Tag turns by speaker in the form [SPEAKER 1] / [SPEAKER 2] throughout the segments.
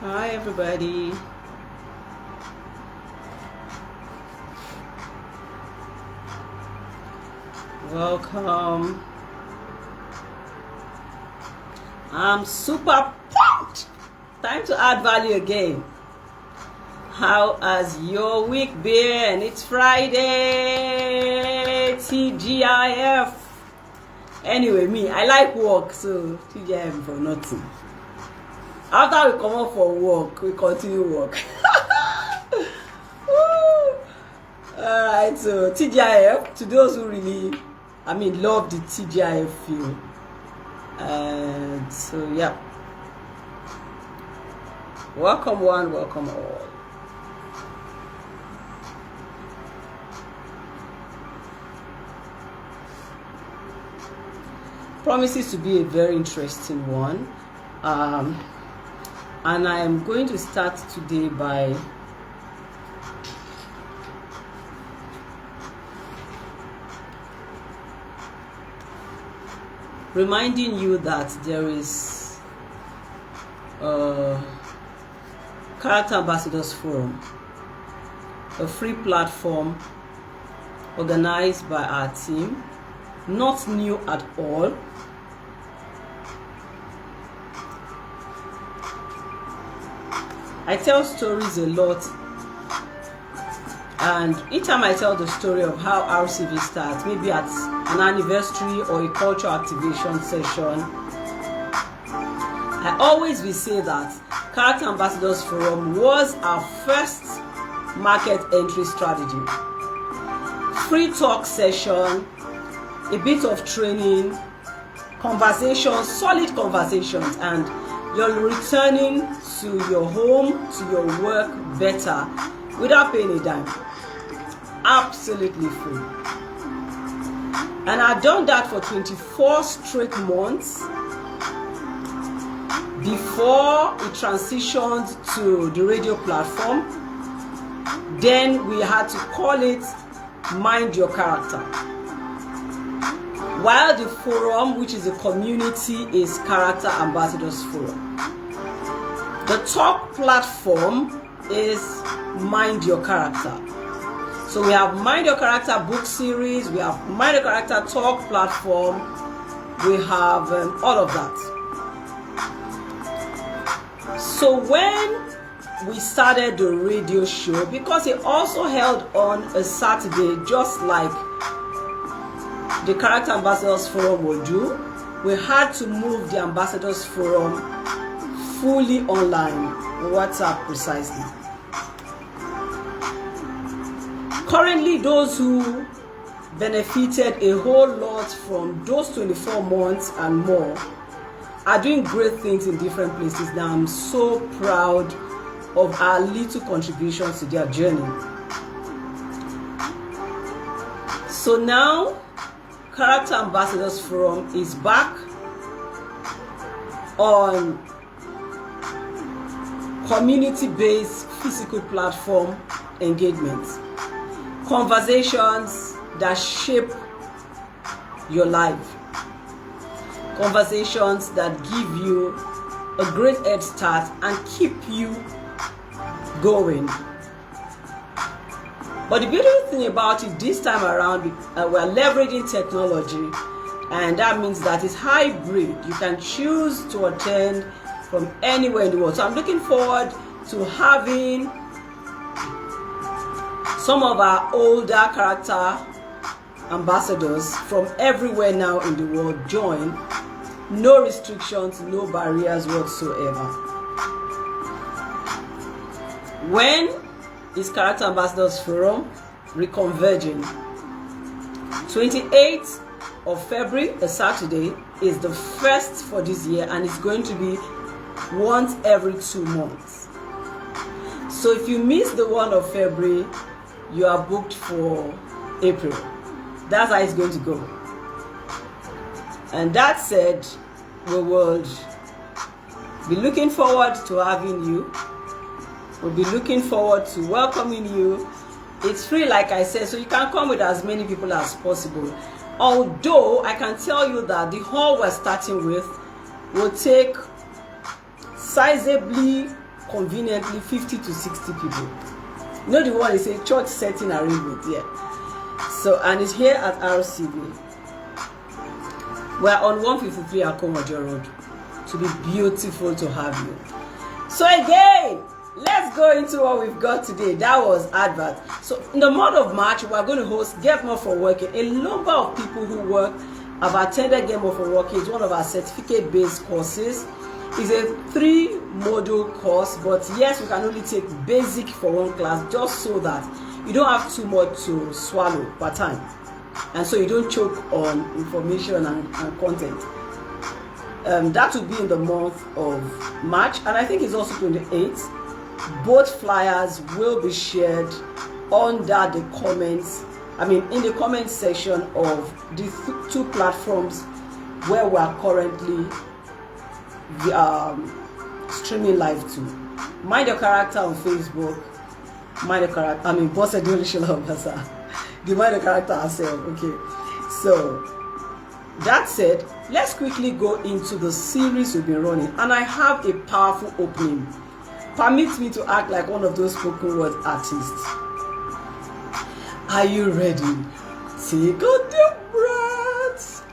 [SPEAKER 1] Hi, everybody. Welcome. I'm super pumped. Time to add value again. How has your week been? It's Friday. TGIF. Anyway, me, I like work, so TGIF for nothing. After we come up for work, we continue work. Alright, so TGIF, to those who really, love the TGIF feel. And so, yeah. Welcome one, welcome all. Promises to be a very interesting one. And I am going to start today by reminding you that there is a Character Ambassadors Forum, a free platform organized by our team, not new at all. I tell stories a lot, and each time I tell the story of how RCV starts, maybe at an anniversary or a cultural activation session, I always will say that Character Ambassadors Forum was our first market entry strategy. Free talk session, a bit of training, conversations, solid conversations, and you're returning to your home, to your work better without paying a dime. Absolutely free. And I've done that for 24 straight months before we transitioned to the radio platform. Then we had to call it Mind Your Character, while the forum, which is a community, is Character Ambassadors Forum. The talk platform is Mind Your Character. So we have Mind Your Character book series, we have Mind Your Character talk platform, we have all of that. So when we started the radio show, because it also held on a Saturday, just like the Character Ambassadors Forum will do, we had to move the Ambassadors Forum fully online, WhatsApp precisely. Currently, those who benefited a whole lot from those 24 months and more are doing great things in different places. Now I'm so proud of our little contributions to their journey. So now Character Ambassadors Forum is back on community-based physical platform engagements. Conversations that shape your life. Conversations that give you a great head start and keep you going. But the beautiful thing about it this time around, we're leveraging technology, and that means that it's hybrid. You can choose to attend from anywhere in the world. So I'm looking forward to having some of our older character ambassadors from everywhere now in the world join. No restrictions, no barriers whatsoever. When is Character Ambassadors Forum reconverging? 28th of February, a Saturday, is the first for this year, and it's going to be once every 2 months. So if you miss the one of February, you are booked for April. That's how it's going to go. And that said, we will be looking forward to having you. We'll be looking forward to welcoming you. It's free, like I said, so you can come with as many people as possible. Although I can tell you that the hall we're starting with will take sizably conveniently 50 to 60 people. You know the one is a church setting arrangement, yeah. So, and it's here at RCV. We're on 153 Akomojo Road. To be beautiful to have you. So again, let's go into what we've got today. That was advert. So in the month of March, we're going to host Get More for Working. A number of people who work have attended Get More for Working. It's one of our certificate-based courses. It's a 3-module course, but yes, we can only take basic for one class just so that you don't have too much to swallow per time. And so you don't choke on information and content. That will be in the month of March, and I think it's also 28th. Both flyers will be shared under the comments, in the comment section of the two platforms where we are currently streaming live to. Mind Your Character on Facebook, Mind Your Character, Olusola-Obasa, the Mind Your Character herself. Okay, so that said, let's quickly go into the series we've been running, and I have a powerful opening. Permit me to act like one of those spoken word artists. Are you ready? Take a deep breath.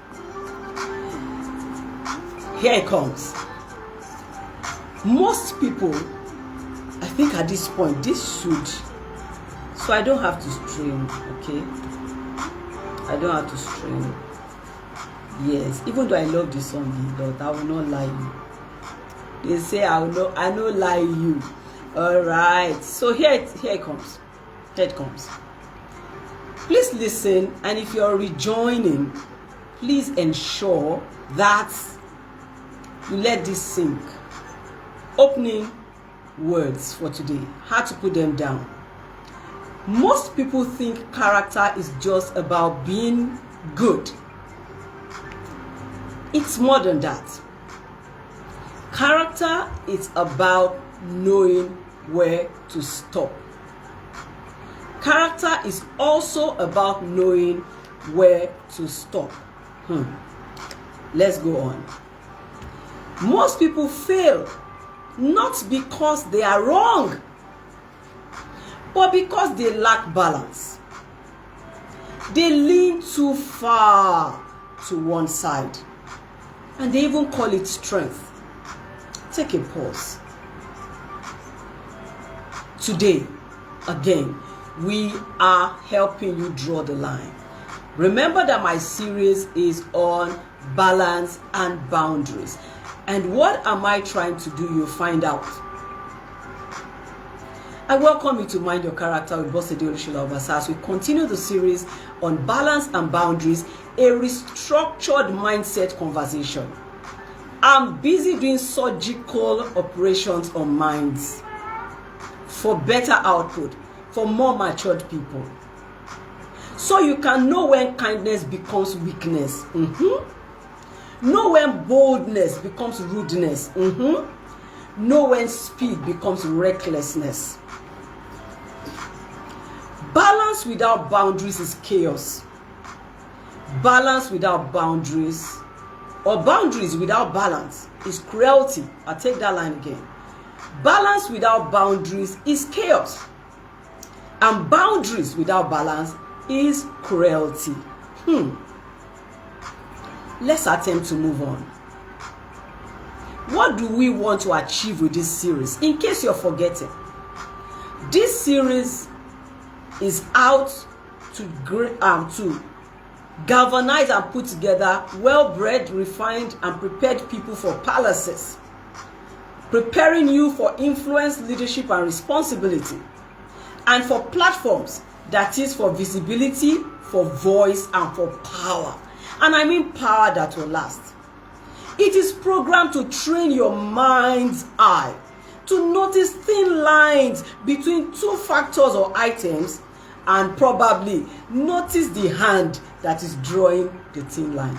[SPEAKER 1] Here it comes. Most people, I think at this point, this should, so I don't have to strain, okay? I don't have to strain. Yes, even though I love this song, but I will not lie you. They say I no lie you. All right, so here it comes. Here it comes. Please listen, and if you're rejoining, please ensure that you let this sink. Opening words for today. How to put them down. Most people think character is just about being good. It's more than that. Character is about knowing where to stop. Character is also about knowing where to stop. Let's go on. Most people fail not because they are wrong, but because they lack balance. They lean too far to one side, and they even call it strength. Take a pause. Today, again, we are helping you draw the line. Remember that my series is on balance and boundaries. And what am I trying to do? You'll find out. I welcome you to Mind Your Character with Boss Olusola-Obasa as we continue the series on balance and boundaries, a restructured mindset conversation. I'm busy doing surgical operations on minds for better output, for more matured people. So you can know when kindness becomes weakness. Know when boldness becomes rudeness. Know when speed becomes recklessness. Balance without boundaries is chaos. Balance without boundaries, or boundaries without balance, is cruelty. I'll take that line again. Balance without boundaries is chaos. And boundaries without balance is cruelty. Let's attempt to move on. What do we want to achieve with this series? In case you're forgetting, this series is out to galvanize and put together well-bred, refined, and prepared people for palaces, preparing you for influence, leadership, and responsibility, and for platforms, that is for visibility, for voice, and for power. And I mean power that will last. It is programmed to train your mind's eye to notice thin lines between two factors or items, and probably notice the hand that is drawing the thin line.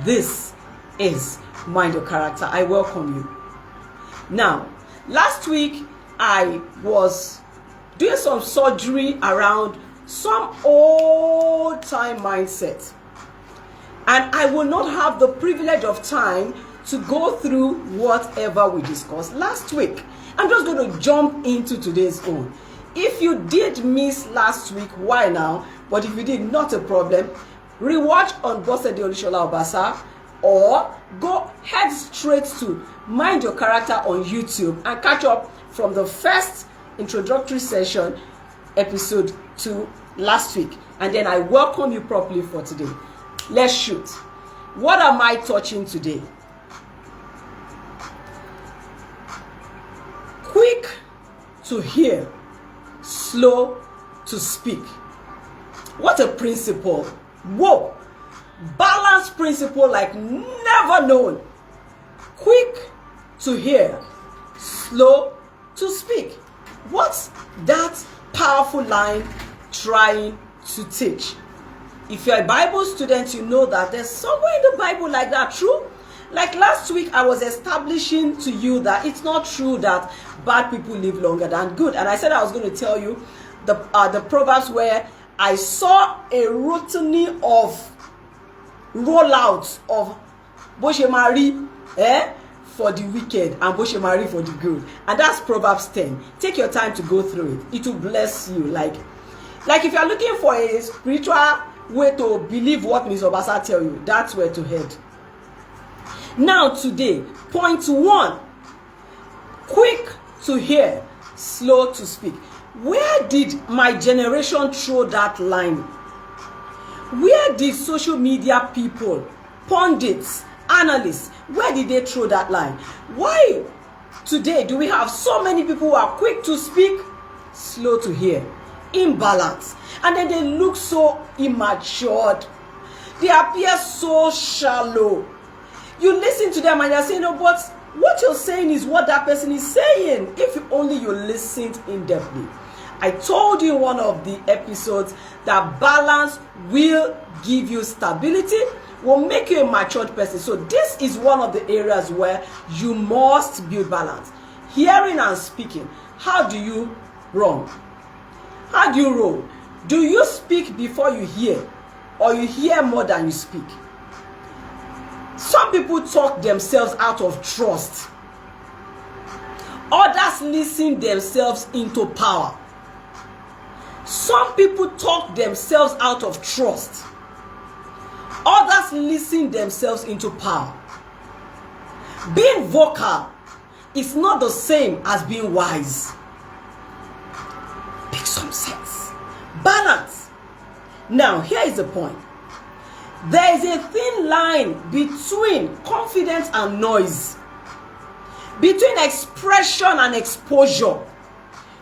[SPEAKER 1] This is Mind Your Character. I welcome you. Now, last week I was doing some surgery around some old time mindset, and I will not have the privilege of time to go through whatever we discussed last week. I'm just going to jump into today's own. If you did miss last week, why now? But if you did, not a problem. Rewatch on Olusola-Obasa or go head straight to Mind Your Character on YouTube and catch up from the first introductory session episode to last week. And then I welcome you properly for today. Let's shoot. What am I touching today? Quick to hear, slow to speak. What a principle. Whoa. Balanced principle like never known. Quick to hear, slow to speak. What's that powerful line trying to teach? If you're a Bible student, you know that there's somewhere in the Bible like that, true? Like last week, I was establishing to you that it's not true that bad people live longer than good. And I said I was going to tell you the Proverbs where I saw a routine of rollouts of Boshemari for the wicked and Boshemari for the good. And that's Proverbs 10. Take your time to go through it. It will bless you. Like if you're looking for a spiritual way to believe what Ms. Obasa tell you, that's where to head. Now today, point 1. Quick to hear, slow to speak. Where did my generation throw that line? Where did social media people, pundits, analysts, where did they throw that line? Why today do we have so many people who are quick to speak, slow to hear? Imbalance. And then they look so immature. They appear so shallow. You listen to them and you're saying, no, but what you're saying is what that person is saying. If only you listened in depthly. I told you in one of the episodes that balance will give you stability, will make you a matured person. So this is one of the areas where you must build balance. Hearing and speaking. How do you run? How do you roll? Do you speak before you hear, or you hear more than you speak? Some people talk themselves out of trust. Others listen themselves into power. Some people talk themselves out of trust. Others listen themselves into power. Being vocal is not the same as being wise. Make some sense. Balance. Now, here is the point. There is a thin line between confidence and noise. Between expression and exposure.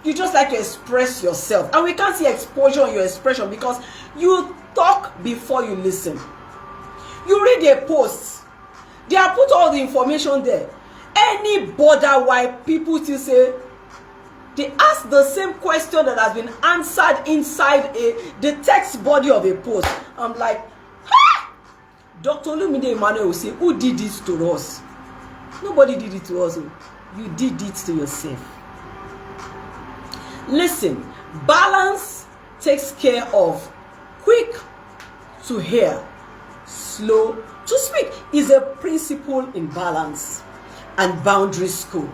[SPEAKER 1] You just like to express yourself. And we can't see exposure in your expression because you talk before you listen. You read a post. They have put all the information there. Any bother why people still say, they ask the same question that has been answered inside the text body of a post. I'm like, ha! Dr. Olumide Emmanuel will say, who did this to us? Nobody did it to us. You did it to yourself. Listen, balance takes care of quick to hear, slow to speak. Is a principle in balance and boundary school.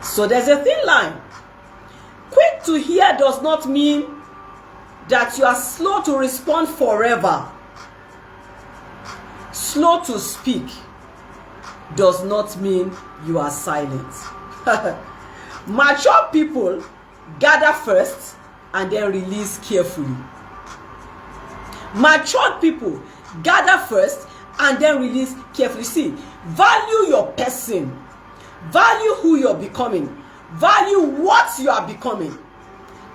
[SPEAKER 1] So there's a thin line. Quick to hear does not mean that you are slow to respond forever. Slow to speak does not mean you are silent. Mature people gather first and then release carefully. Matured people gather first and then release carefully. See, value your person. Value who you're becoming. Value what you are becoming.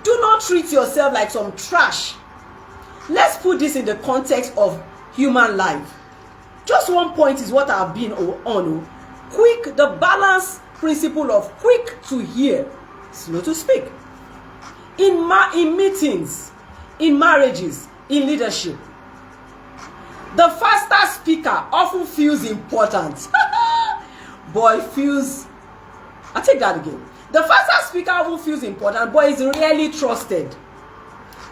[SPEAKER 1] Do not treat yourself like some trash. Let's put this in the context of human life. Just one point is what I've been on. Quick, the balance principle of quick to hear, slow to speak. In meetings, in marriages, in leadership, the faster speaker often feels important. Boy feels, I take that again. The faster speaker often feels important, but is rarely trusted.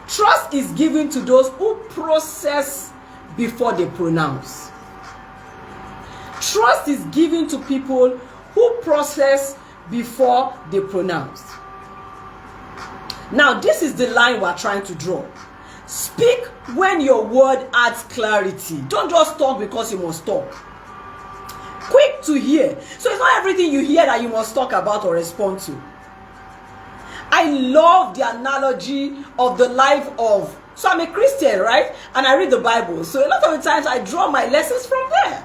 [SPEAKER 1] Trust is given to those who process before they pronounce. Trust is given to people who process before they pronounce. Now, this is the line we're trying to draw. Speak when your word adds clarity. Don't just talk because you must talk. Quick to hear. So it's not everything you hear that you must talk about or respond to. I love the analogy of the life of, so I'm a Christian, right? And I read the Bible. So a lot of the times I draw my lessons from there.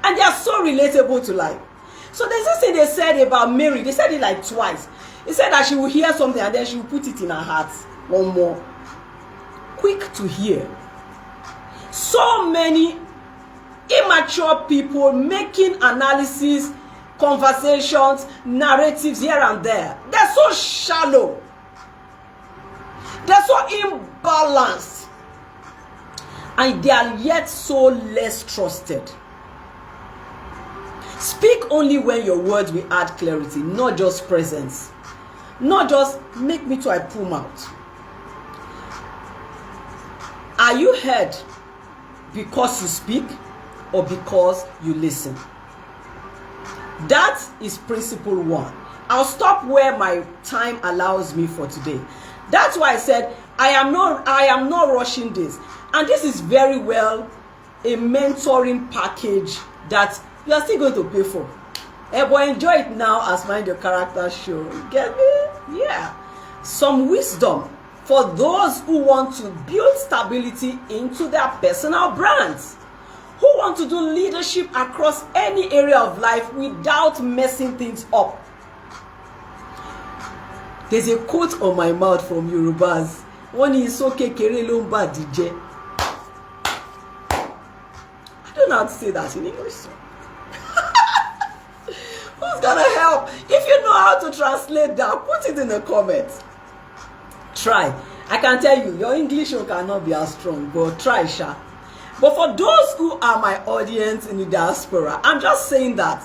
[SPEAKER 1] And they are so relatable to life. So there's this thing they said about Mary. They said it like twice. They said that she will hear something and then she will put it in her heart. One more. Quick to hear. So many immature people making analysis, conversations, narratives here and there. They're so shallow. They're so imbalanced. And they are yet so less trusted. Speak only when your words will add clarity, not just presence. Not just make me to I pull out. Are you heard because you speak or because you listen? That is principle 1. I'll stop where my time allows me for today. That's why I said I am not rushing this. And this is very well a mentoring package that you are still going to pay for. But enjoy it now as Mind Your Character show. You get me? Yeah. Some wisdom for those who want to build stability into their personal brands, who want to do leadership across any area of life without messing things up. There's a quote on my mouth from Yorubas. One is okay kere lomba DJ. I don't know how to say that in English. Who's gonna help? If you know how to translate that, put it in the comments. Try. I can tell you, your English cannot be as strong, but try, Sha. But for those who are my audience in the diaspora, I'm just saying that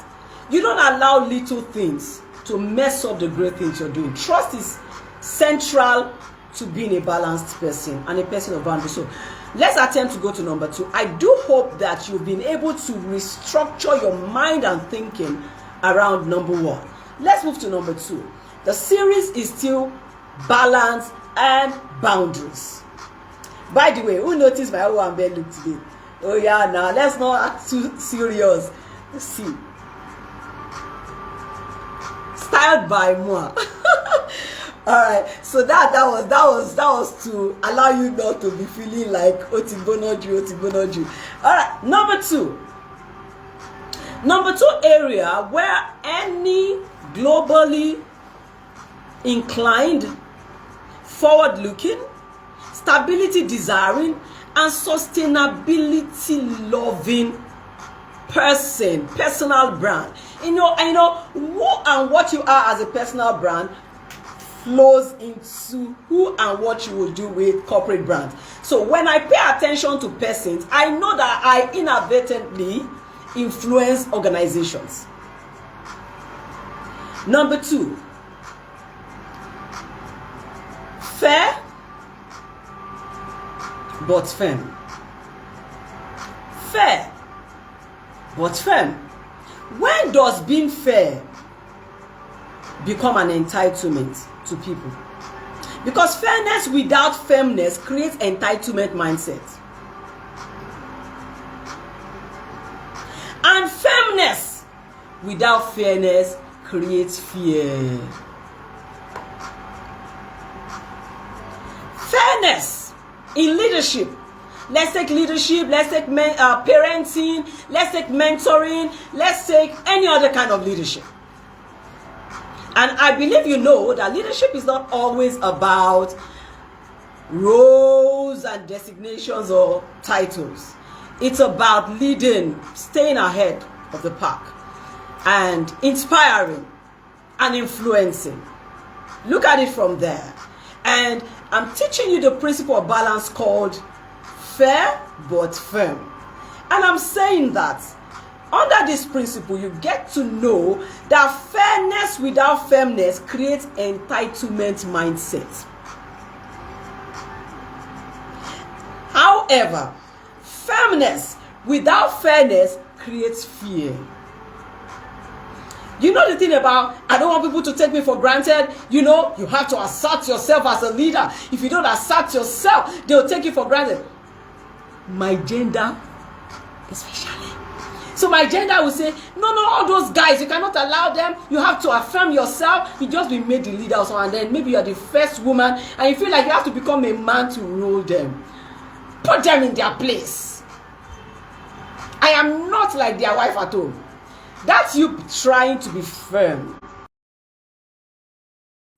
[SPEAKER 1] you don't allow little things to mess up the great things you're doing. Trust is central to being a balanced person and a person of boundaries. So let's attempt to go to number 2. I do hope that you've been able to restructure your mind and thinking around number 1. Let's move to number 2. The series is still balance and boundaries. By the way, who noticed my own bed look today? Oh yeah, now let's not act too serious. Let's see. Styled by moi. All right, so that was to allow you not to be feeling like otibonoju. All right, number 2. Number 2 area where any globally inclined, forward-looking, stability desiring, and sustainability loving person, personal brand. You know who and what you are as a personal brand flows into who and what you will do with corporate brands. So when I pay attention to persons, I know that I inadvertently influence organizations. Number 2, fair but firm. Fair but firm. When does being fair become an entitlement to people? Because fairness without firmness creates entitlement mindset. And firmness without fairness creates fear. Fairness in leadership. Let's take leadership, let's take parenting, let's take mentoring, let's take any other kind of leadership. And I believe you know that leadership is not always about roles and designations or titles. It's about leading, staying ahead of the pack, and inspiring and influencing. Look at it from there. And I'm teaching you the principle of balance called fair but firm. And I'm saying that under this principle, you get to know that fairness without firmness creates entitlement mindset. However, firmness without fairness creates fear. You know the thing about, I don't want people to take me for granted. You know, you have to assert yourself as a leader. If you don't assert yourself, they'll take you for granted. My gender, especially. So my gender will say, no, all those guys, you cannot allow them. You have to affirm yourself. You just be made the leader or something, and then maybe you're the first woman, and you feel like you have to become a man to rule them. Put them in their place. I am not like their wife at home. That's you trying to be firm.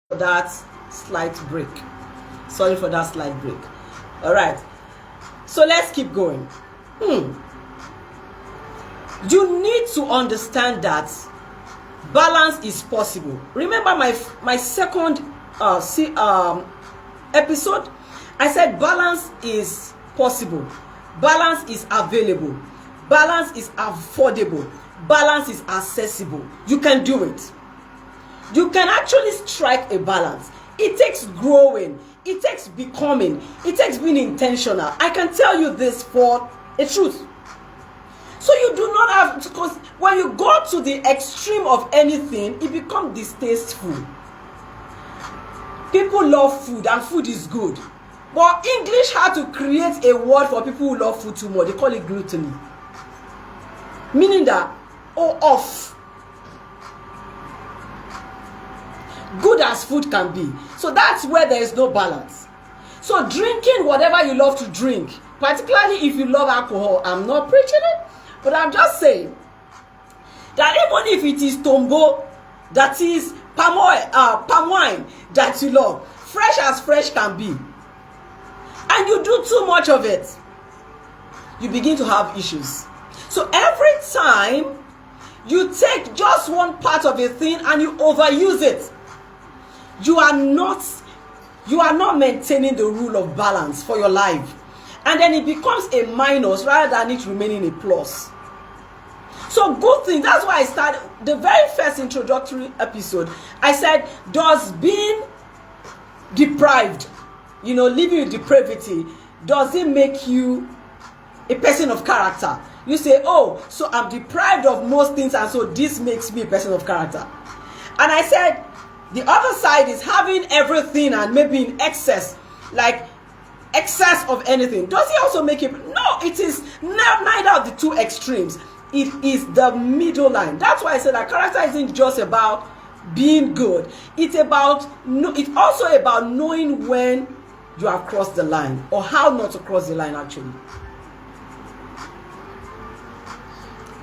[SPEAKER 1] For that slight break. Sorry for that slight break. All right. So let's keep going. You need to understand that balance is possible. Remember my second episode? I said balance is possible. Balance is available. Balance is affordable. Balance is accessible. You can do it. You can actually strike a balance. It takes growing. It takes becoming. It takes being intentional. I can tell you this for a truth. So you do not have to, because when you go to the extreme of anything, it becomes distasteful. People love food, and food is good. But English had to create a word for people who love food too much. They call it gluttony. Meaning that, off. Good as food can be. So that's where there is no balance. So drinking whatever you love to drink, particularly if you love alcohol, I'm not preaching it, but I'm just saying that even if it is tombo, that is palm wine that you love, fresh as fresh can be, and you do too much of it, you begin to have issues. So every time you take just one part of a thing and you overuse it, you are not maintaining the rule of balance for your life. And then it becomes a minus rather than it remaining a plus. So good thing, that's why I started the very first introductory episode. I said, does being deprived, living with depravity, does it make you a person of character? You say, oh, so I'm deprived of most things, and so this makes me a person of character. And I said, the other side is having everything and maybe in excess, like excess of anything. Does it also make it? No, it is neither of the two extremes. It is the middle line. That's why I said that character isn't just about being good. It's also about knowing when you have crossed the line, or how not to cross the line actually.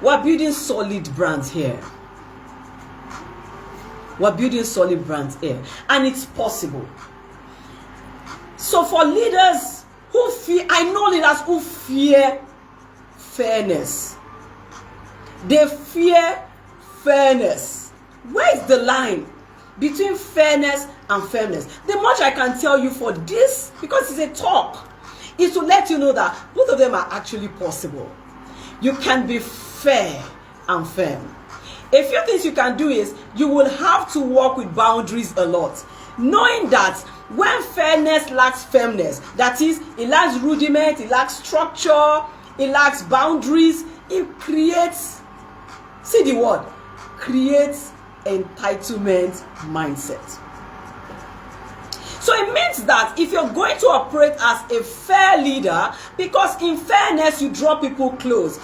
[SPEAKER 1] We're building solid brands here. We're building solid brands here. And it's possible. So for leaders who fear, I know leaders who fear fairness. They fear fairness. Where is the line between fairness and fairness? The much I can tell you for this, because it's a talk, is to let you know that both of them are actually possible. You can be fair and firm. A few things you can do is you will have to work with boundaries a lot, knowing that when fairness lacks firmness, that is, it lacks rudiment, it lacks structure, it lacks boundaries, it creates, see the word, creates entitlement mindset. So it means that if you're going to operate as a fair leader, because in fairness you draw people close.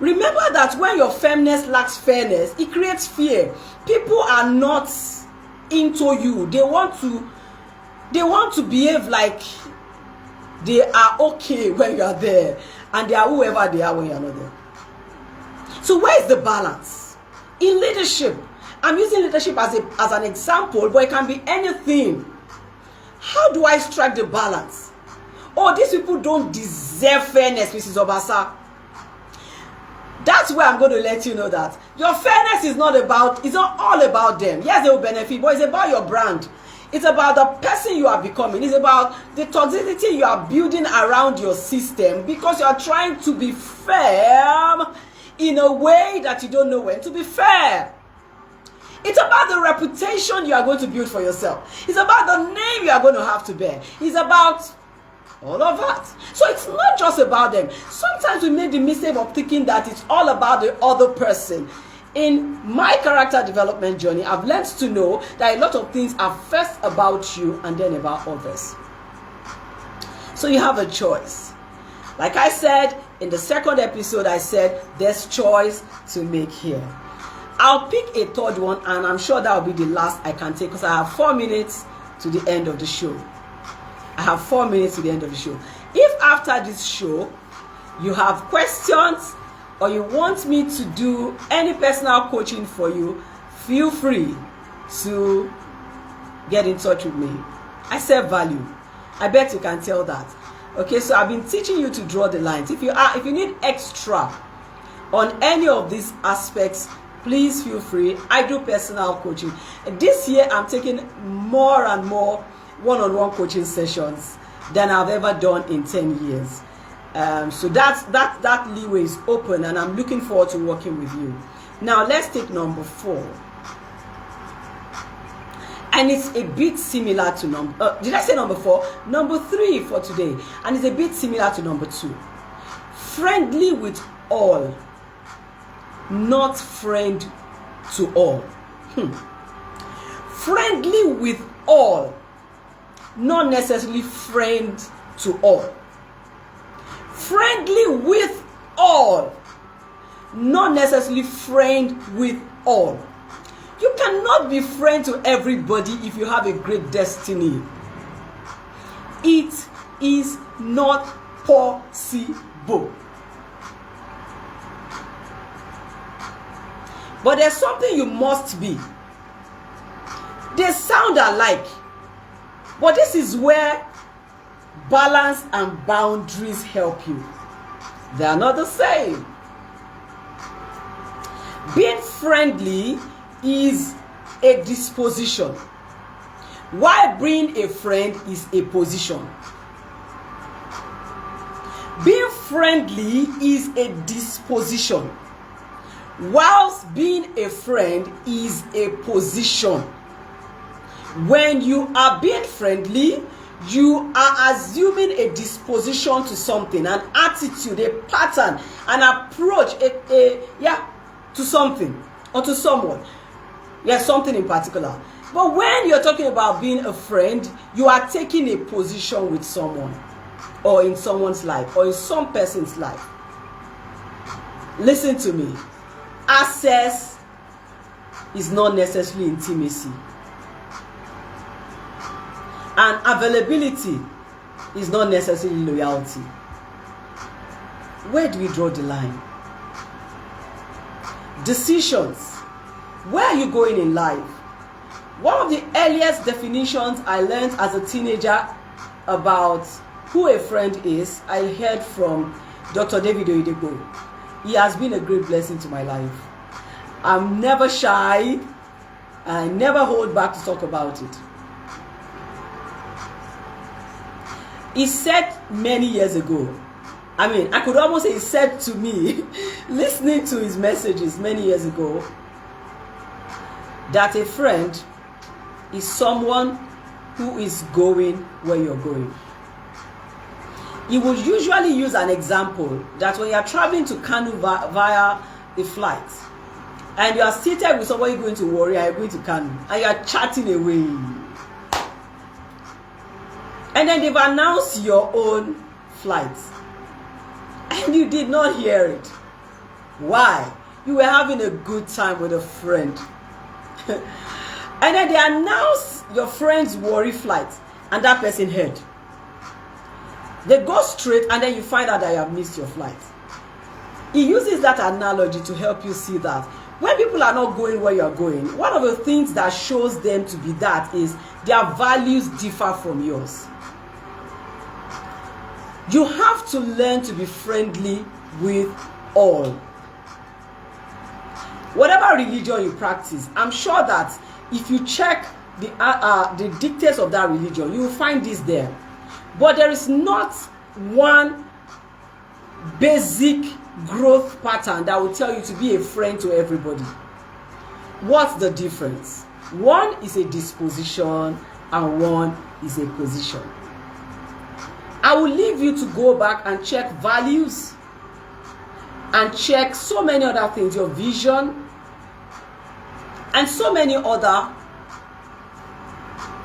[SPEAKER 1] Remember that when your firmness lacks fairness, it creates fear. People are not into you. They want to behave like they are okay when you are there, and they are whoever they are when you are not there. So where is the balance? In leadership, I'm using leadership as an example, but it can be anything. How do I strike the balance? Oh, these people don't deserve fairness, Mrs. Obasa. That's where I'm going to let you know that your fairness is not all about them. Yes, they will benefit, but it's about your brand. It's about the person you are becoming. It's about the toxicity you are building around your system, because you are trying to be firm in a way that you don't know when to be fair. It's about the reputation you are going to build for yourself. It's about the name you are going to have to bear. It's about all of that. So it's not just about them. Sometimes we make the mistake of thinking that it's all about the other person. In my character development journey, I've learned to know that a lot of things are first about you and then about others. So you have a choice. Like I said in the second episode, I said there's choice to make here. I'll pick a third one, and I'm sure that will be the last I can take because I have 4 minutes to the end of the show. I have 4 minutes to the end of the show. If after this show you have questions or you want me to do any personal coaching for you, feel free to get in touch with me. I serve value. I bet you can tell that. Okay, so I've been teaching you to draw the lines. If you need extra on any of these aspects, please feel free. I do personal coaching. This year, I'm taking more and more one-on-one coaching sessions than I've ever done in 10 years. So that leeway is open, and I'm looking forward to working with you. Now, let's take number 4. And it's a bit similar to did I say number 4? Number 3 for today. And it's a bit similar to number 2. Friendly with all, not friend to all. Friendly with all, not necessarily friend to all. Friendly with all, not necessarily friend with all. You cannot be friend to everybody if you have a great destiny. It is not possible. But there's something you must be. They sound alike, but this is where balance and boundaries help you. They are not the same. Being friendly is a disposition, while being a friend is a position. Being friendly is a disposition, whilst being a friend is a position. When you are being friendly, you are assuming a disposition to something, an attitude, a pattern, an approach, to something or to someone. Something in particular. But when you're talking about being a friend, you are taking a position with someone, or in someone's life, or in some person's life. Listen to me. Access is not necessarily intimacy, and availability is not necessarily loyalty. Where do we draw the line? Decisions. Where are you going in life? One of the earliest definitions I learned as a teenager about who a friend is, I heard from Dr. David Oyedepo. He has been a great blessing to my life. I'm never shy. I never hold back to talk about it. He said many years ago, I could almost say he said to me, listening to his messages many years ago, that a friend is someone who is going where you're going. He would usually use an example that when you're traveling to Kano via a flight, and you are seated with somebody going to Warri, you're going to Kano, and you're chatting away. And then they've announced your own flight, and you did not hear it. Why? You were having a good time with a friend. And then they announce your friend's Warri flight, and that person heard. They go straight, and then you find out that you have missed your flight. He uses that analogy to help you see that when people are not going where you're going, one of the things that shows them to be that is their values differ from yours. You have to learn to be friendly with all. Whatever religion you practice, I'm sure that if you check the dictates of that religion, you will find this there. But there is not one basic growth pattern that will tell you to be a friend to everybody. What's the difference? One is a disposition and one is a position. I will leave you to go back and check values and check so many other things, your vision and so many other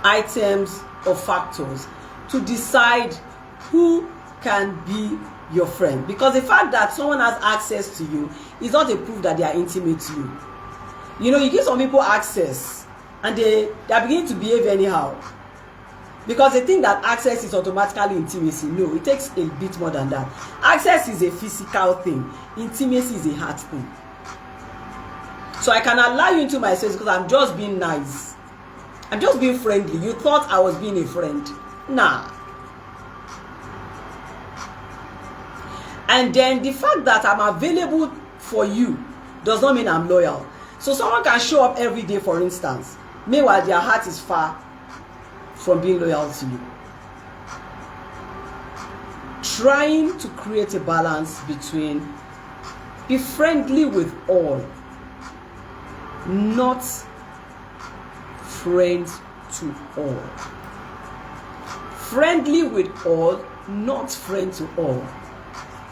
[SPEAKER 1] items or factors to decide who can be your friend. Because the fact that someone has access to you is not a proof that they are intimate to you. You know, you give some people access and they are beginning to behave anyhow because they think that access is automatically intimacy. No, it takes a bit more than that. Access is a physical thing. Intimacy is a heart thing. So I can allow you into my space because I'm just being nice. I'm just being friendly. You thought I was being a friend. Nah. And then the fact that I'm available for you does not mean I'm loyal. So someone can show up every day, for instance. Meanwhile, their heart is far from being loyal to you. Trying to create a balance between be friendly with all, not friends to all. Friendly with all, not friend to all.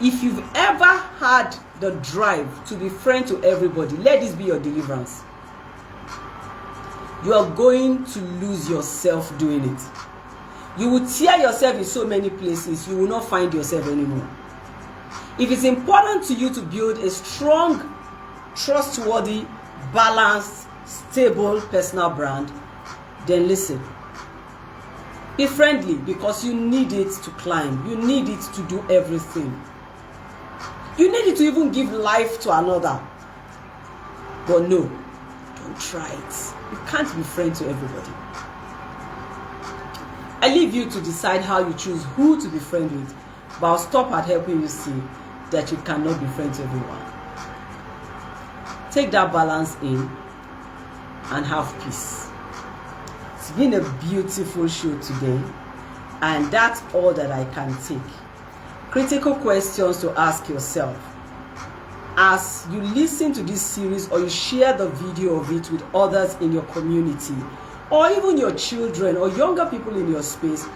[SPEAKER 1] If you've ever had the drive to be friend to everybody, let this be your deliverance. You are going to lose yourself doing it. You will tear yourself in so many places, you will not find yourself anymore. If it's important to you to build a strong, trustworthy, balanced, stable personal brand, then listen. Be friendly because you need it to climb. You need it to do everything. You need it to even give life to another. But no, don't try it. You can't be friend to everybody. I leave you to decide how you choose who to be friend with, but I'll stop at helping you see that you cannot be friend to everyone. Take that balance in and have peace. It's been a beautiful show today, and that's all that I can take. Critical questions to ask yourself as you listen to this series or you share the video of it with others in your community or even your children or younger people in your space.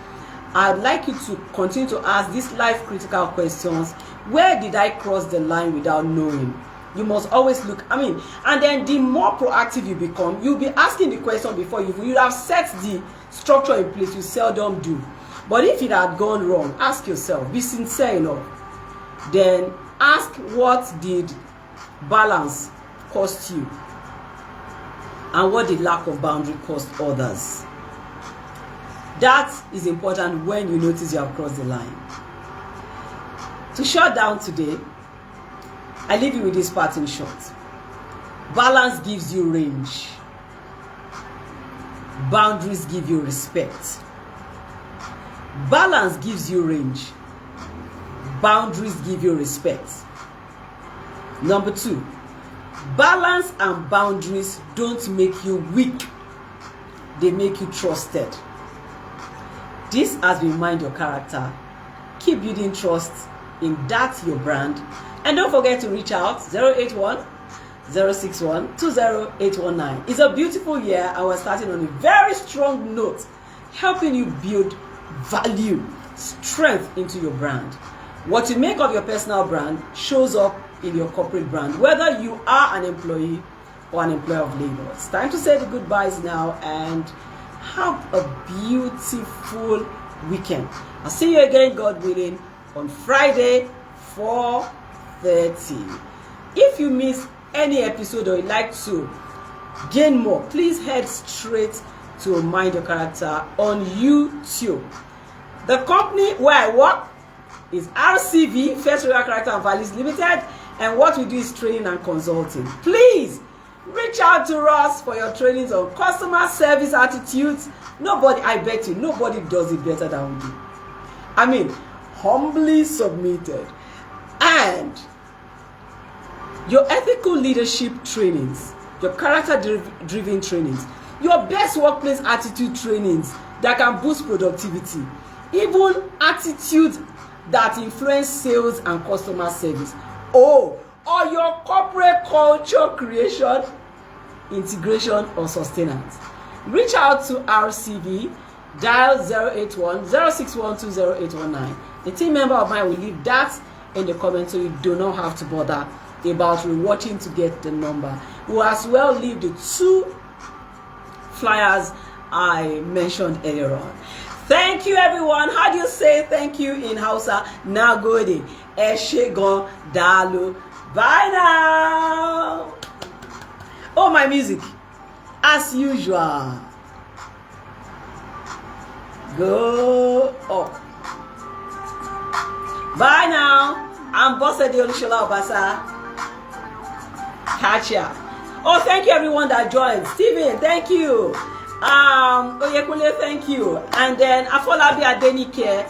[SPEAKER 1] I'd like you to continue to ask these life critical questions. Where did I cross the line without knowing? You must always look, and then the more proactive you become, you'll be asking the question before you have set the structure in place. You seldom do. But if it had gone wrong, ask yourself, be sincere enough. Then ask, what did balance cost you? And what did lack of boundary cost others? That is important when you notice you have crossed the line. To shut down today, I leave you with this part in short. Balance gives you range. Boundaries give you respect. Balance gives you range. Boundaries give you respect. Number 2, balance and boundaries don't make you weak. They make you trusted. This has been Mind Your Character. Keep building trust in that your brand. And don't forget to reach out 081-061-20819. It's a beautiful year and we're starting on a very strong note, helping you build value, strength into your brand. What you make of your personal brand shows up in your corporate brand, whether you are an employee or an employer of labor. It's time to say the goodbyes now and have a beautiful weekend. I'll see you again, God willing, on Friday, 4:30. If you miss any episode or you'd like to gain more, please head straight to Mind Your Character on YouTube. The company where I work is RCV, First Royal Character and Values Limited, and what we do is training and consulting. Please reach out to us for your trainings on customer service attitudes. Nobody, I bet you, nobody does it better than we do. Humbly submitted. And your ethical leadership trainings, your character-driven trainings, your best workplace attitude trainings that can boost productivity, even attitudes that influence sales and customer service. Or your corporate culture creation, integration, or sustenance. Reach out to RCV. dial 081-061-20819. A team member of mine will leave that in the comments, so you do not have to bother about rewatching to get the number. We'll as well leave the 2 flyers I mentioned earlier on. Thank you, everyone. How do you say thank you in Hausa? Nagode. Eshe gan dalu. Bye now. Oh, my music. As usual. Go up. Bye now. I'm Olusola-Obasa. Catch ya. Oh, thank you, everyone that joined. Steven, thank you. Oyekule, thank you. And then Afolabi Adenike,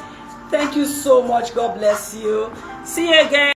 [SPEAKER 1] thank you so much. God bless you. See you again.